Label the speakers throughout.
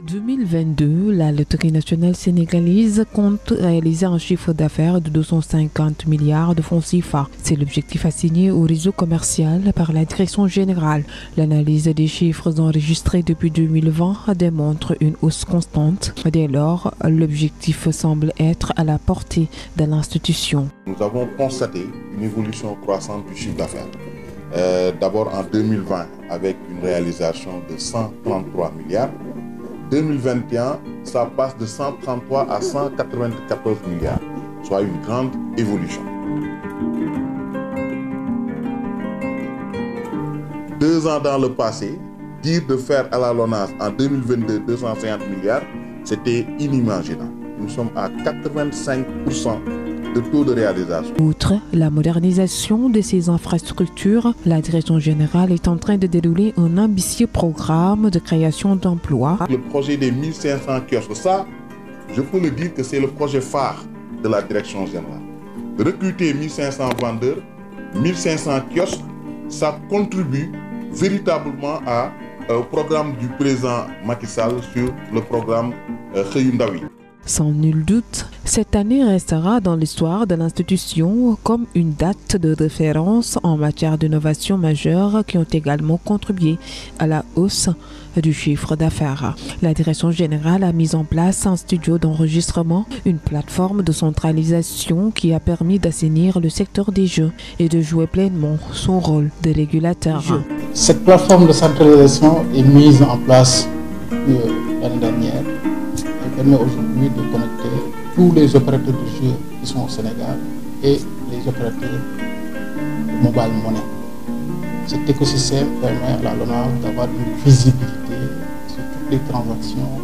Speaker 1: 2022, la Loterie nationale sénégalaise compte réaliser un chiffre d'affaires de 250 milliards de francs CFA. C'est l'objectif assigné au réseau commercial par la direction générale. L'analyse des chiffres enregistrés depuis 2020 démontre une hausse constante. Dès lors, l'objectif semble être à la portée de l'institution.
Speaker 2: Nous avons constaté une évolution croissante du chiffre d'affaires. D'abord en 2020 avec une réalisation de 133 milliards. 2021, ça passe de 133 à 194 milliards, soit une grande évolution. 2 ans dans le passé, dire de faire à la LONASE en 2022 250 milliards, c'était inimaginable. Nous sommes à 85% de taux de réalisation.
Speaker 1: Outre la modernisation de ces infrastructures, la direction générale est en train de dérouler un ambitieux programme de création d'emplois.
Speaker 2: Le projet des 1500 kiosques, ça, je peux le dire que c'est le projet phare de la direction générale. Recruter 1500 vendeurs, 1500 kiosques, ça contribue véritablement au programme du président Macky Sall sur le programme Xëyu Ndaw yi.
Speaker 1: Sans nul doute, cette année restera dans l'histoire de l'institution comme une date de référence en matière d'innovation majeure qui ont également contribué à la hausse du chiffre d'affaires. La direction générale a mis en place un studio d'enregistrement, une plateforme de centralisation qui a permis d'assainir le secteur des jeux et de jouer pleinement son rôle de régulateur.
Speaker 3: Cette plateforme de centralisation est mise en place l'année dernière. Elle permet aujourd'hui de connecter tous les opérateurs de jeux qui sont au Sénégal et les opérateurs de mobile money. Cet écosystème permet à la LONASE d'avoir une visibilité sur toutes les transactions,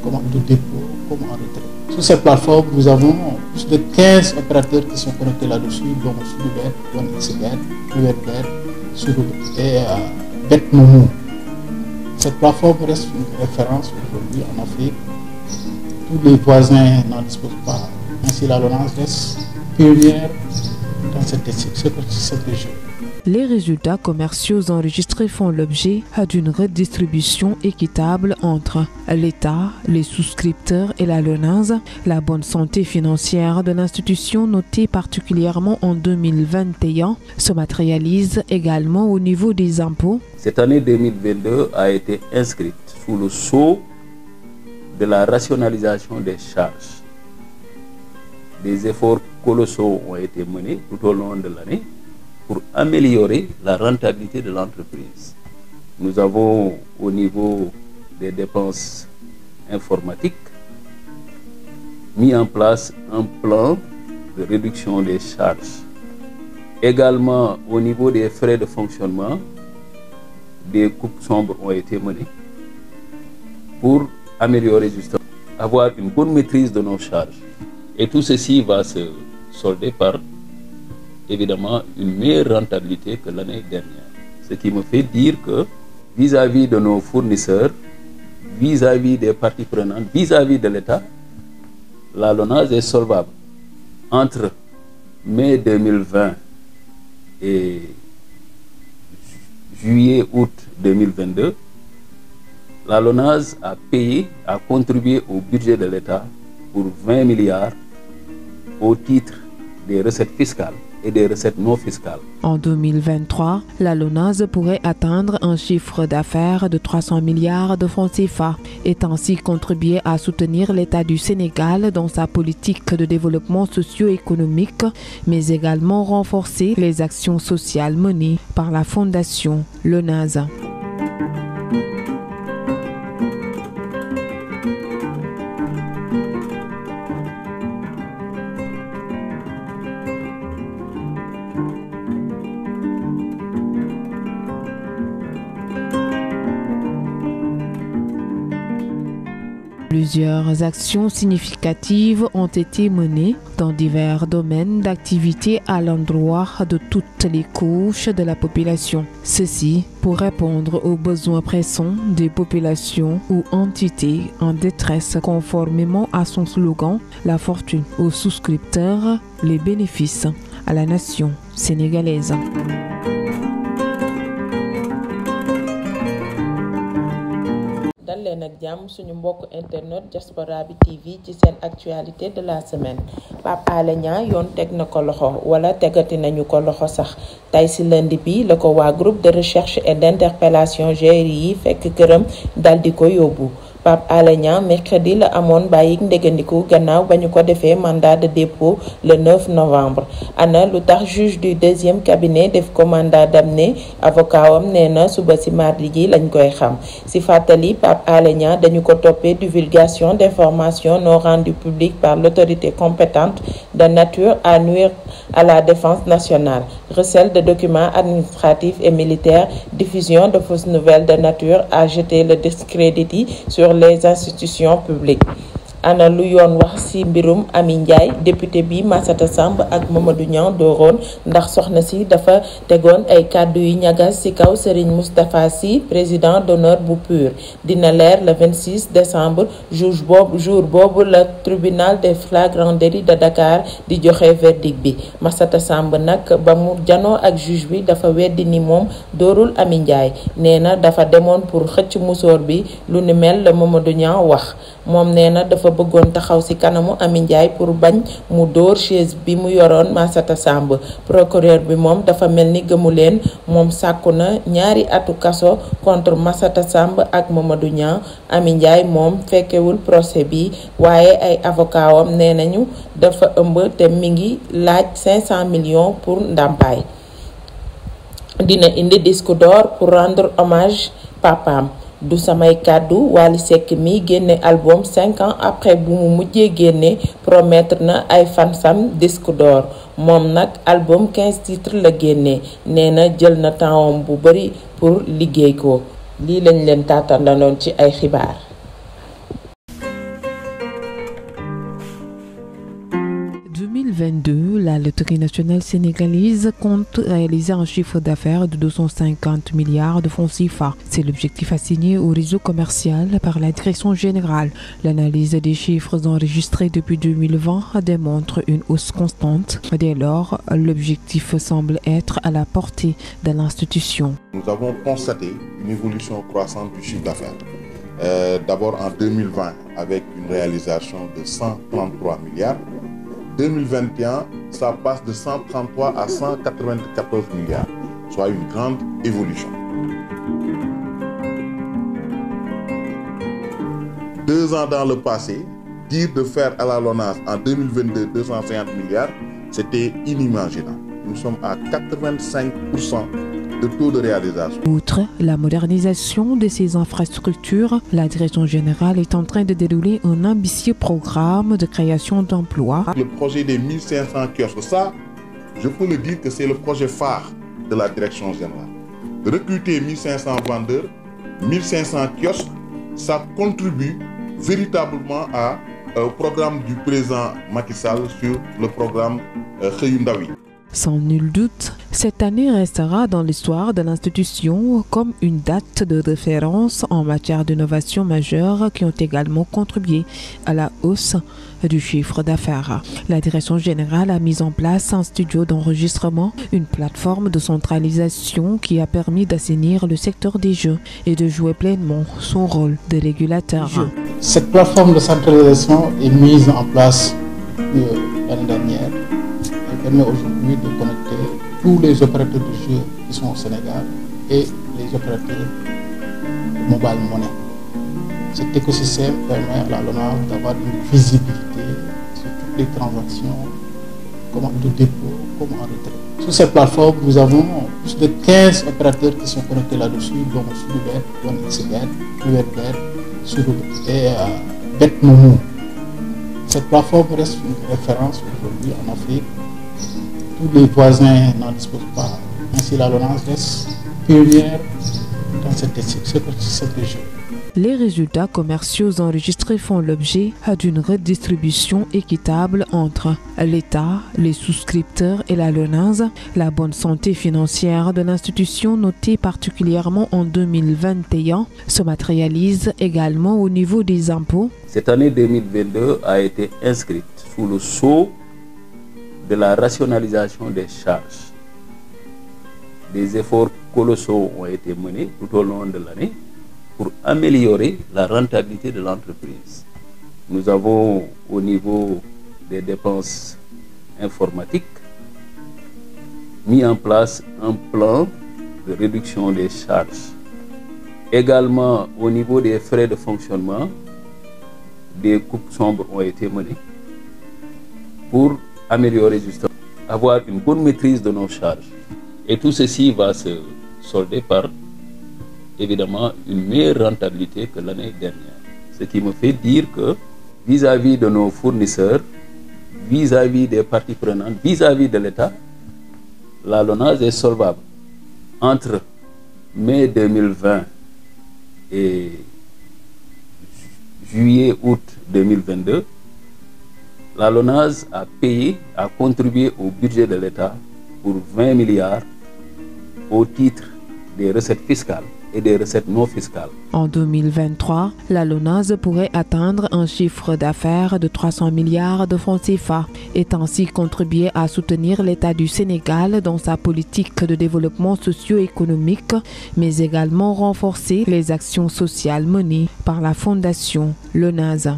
Speaker 3: comme de dépôt, comme en retrait. Sur cette plateforme, nous avons plus de 15 opérateurs qui sont connectés là-dessus, dont Sudubet, OneXBet, URBet, Surubet et BetMomo. Cette plateforme reste une référence aujourd'hui en Afrique. Tous les voisins n'en disposent pas. Ainsi, la LONASE reste pionnière dans cette région.
Speaker 1: Les résultats commerciaux enregistrés font l'objet d'une redistribution équitable entre l'État, les souscripteurs et la LONASE. La bonne santé financière de l'institution, notée particulièrement en 2021, se matérialise également au niveau des impôts.
Speaker 4: Cette année 2022 a été inscrite sous le sceau de la rationalisation des charges. Des efforts colossaux ont été menés tout au long de l'année pour améliorer la rentabilité de l'entreprise. Nous avons au niveau des dépenses informatiques mis en place un plan de réduction des charges. Également au niveau des frais de fonctionnement, des coupes sombres ont été menées pour améliorer justement, avoir une bonne maîtrise de nos charges. Et tout ceci va se solder par évidemment une meilleure rentabilité que l'année dernière. Ce qui me fait dire que vis-à-vis de nos fournisseurs, vis-à-vis des parties prenantes, vis-à-vis de l'État, la LONASE est solvable. Entre mai 2020 et juillet-août 2022, la LONASE a contribué au budget de l'État pour 20 milliards au titre des recettes fiscales et des recettes non fiscales.
Speaker 1: En 2023, la LONASE pourrait atteindre un chiffre d'affaires de 300 milliards de francs CFA et ainsi contribuer à soutenir l'État du Sénégal dans sa politique de développement socio-économique, mais également renforcer les actions sociales menées par la Fondation LONASE. Plusieurs actions significatives ont été menées dans divers domaines d'activité à l'endroit de toutes les couches de la population. Ceci pour répondre aux besoins pressants des populations ou entités en détresse conformément à son slogan « La fortune aux souscripteurs, les bénéfices à la nation sénégalaise.
Speaker 5: dal leen ak jàmm suñu mbokk internet Diaspora bi TV ci seen actualité de la semaine. Pape Alé Niang yoon teg na ko loxo wala tegati nañu ko loxo sax tey ci lundi bi la ko waa groupe de recherche et d'interpellation GRI yi fekk këram dal di ko yóbbu. Pape Alé Niang mercredi la amoon bàyyi ndegandiku gannaaw ba ñu ko defee mandat de dépôt le 9 novembre. ana lu tax juge du deuxième cabinet def ko mandat d'amener avocat wam nee na suba ci mardi ji lañ koy xam ci fàttali Pape Alé Niang dañu ko toppee divulgation d'informations non rendues publiques par l'autorité compétente de nature à nuire à la défense nationale, recel de documents administratifs et militaires, diffusion de fausses nouvelles de nature à jeter le discrédit sur les institutions publiques. ana lu yoon wax ci mbirum Amy Ndiaye député bi Massata Samb ak Mamadou Niang dooroon ndax soxna si dafa tegoon ay kàddu yu ñagas ci kaw Serigne Moustapha Sy président d'honneur bu PUR dina leer le 26 décembre jour boobu la tribunal des flagrants délits de Dakar di joxe verdict bi. Massata Samb nag ba mu janoo ak juge bi dafa weddi ni moom doorul Amy Ndiaye nee na dafa demoon pour xëcc musóor bi lu ni mel la Mamadou Niang wax moom nee na dafa bëggoon taxaw ci kanamu Amy Ndiaye pour bañ mu dóor chaise bi mu yoroon Massata Samb procureur bi moom dafa mel ni gëmu leen moom sàkku na ñaari atu kaso contre Massata Samb ak Mamadou Niang. Amy Ndiaye moom fekkewul procès bi waaye ay avocat wam nee nañu dafa ëmb te mi ngi laaj 500 millions pour ndàmpaay. dina indi disque d'or pour rendre hommage papaam. du samay kàddu Wally Seck mi génne album 5 ans après bu mu mujjee génne promettre na ay fansam disque d'or moom nag album 15 titres la génne nee na jël na temps bu bari pour liggéey ko lii lañ leen tàttandanoon ci ay xibaar.
Speaker 1: La Loterie nationale sénégalaise compte réaliser un chiffre d'affaires de 250 milliards de francs CFA. C'est l'objectif assigné au réseau commercial par la direction générale. L'analyse des chiffres enregistrés depuis 2020 démontre une hausse constante. Dès lors, l'objectif semble être à la portée de l'institution.
Speaker 2: Nous avons constaté une évolution croissante du chiffre d'affaires. D'abord en 2020 avec une réalisation de 133 milliards. 2021, ça passe de 133 à 194 milliards, soit une grande évolution. 2 ans dans le passé, dire de faire à la LONASE en 2022 250 milliards, c'était inimaginable. Nous sommes à 85% de taux de réalisation.
Speaker 1: Outre la modernisation de ces infrastructures, la direction générale est en train de dérouler un ambitieux programme de création d'emplois.
Speaker 2: Le projet des 1500 kiosques, ça, je peux le dire que c'est le projet phare de la direction générale. De recruter 1500 vendeurs, 1500 kiosques, ça contribue véritablement au programme du président Macky Sall sur le programme Xëyu Ndaw yi.
Speaker 1: Sans nul doute, cette année restera dans l'histoire de l'institution comme une date de référence en matière d'innovation majeure qui ont également contribué à la hausse du chiffre d'affaires. La direction générale a mis en place un studio d'enregistrement, une plateforme de centralisation qui a permis d'assainir le secteur des jeux et de jouer pleinement son rôle de régulateur.
Speaker 3: Cette plateforme de centralisation est mise en place l'année dernière. Elle permet aujourd'hui de connecter tous les opérateurs de jeux qui sont au Sénégal et les opérateurs de mobile money. Cet écosystème permet à la LONASE d'avoir une visibilité sur toutes les transactions, comme de dépôt, comme en retrait. Sur cette plateforme, nous avons plus de 15 opérateurs qui sont connectés là-dessus, dont Sunibet, OneXBet, URBet, Surubet et BetMomo. Cette plateforme reste une référence aujourd'hui en Afrique. Tous les voisins n'en disposent pas. Ainsi, la LONASE reste pionnière dans cette région.
Speaker 1: Les résultats commerciaux enregistrés font l'objet d'une redistribution équitable entre l'État, les souscripteurs et la LONASE. La bonne santé financière de l'institution, notée particulièrement en 2021, se matérialise également au niveau des impôts.
Speaker 4: Cette année 2022 a été inscrite sous le sceau de la rationalisation des charges. Des efforts colossaux ont été menés tout au long de l'année pour améliorer la rentabilité de l'entreprise. Nous avons, au niveau des dépenses informatiques, mis en place un plan de réduction des charges. Également, au niveau des frais de fonctionnement, des coupes sombres ont été menées pour améliorer justement, avoir une bonne maîtrise de nos charges. Et tout ceci va se solder par, évidemment, une meilleure rentabilité que l'année dernière. Ce qui me fait dire que, vis-à-vis de nos fournisseurs, vis-à-vis des parties prenantes, vis-à-vis de l'État, la LONASE est solvable. Entre mai 2020 et juillet-août 2022, la LONASE a contribué au budget de l'État pour 20 milliards au titre des recettes fiscales et des recettes non fiscales.
Speaker 1: En 2023, la LONASE pourrait atteindre un chiffre d'affaires de 300 milliards de francs CFA et ainsi contribuer à soutenir l'État du Sénégal dans sa politique de développement socio-économique, mais également renforcer les actions sociales menées par la Fondation LONASE.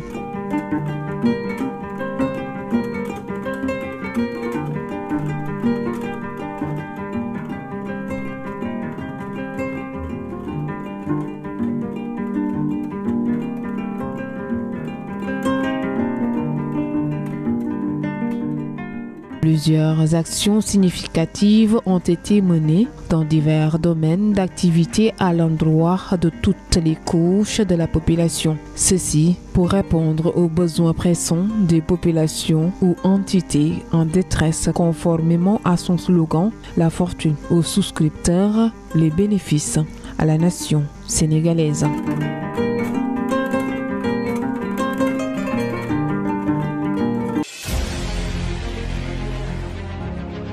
Speaker 1: Plusieurs actions significatives ont été menées dans divers domaines d'activité à l'endroit de toutes les couches de la population. Ceci pour répondre aux besoins pressants des populations ou entités en détresse conformément à son slogan « La fortune aux souscripteurs, les bénéfices à la nation sénégalaise ».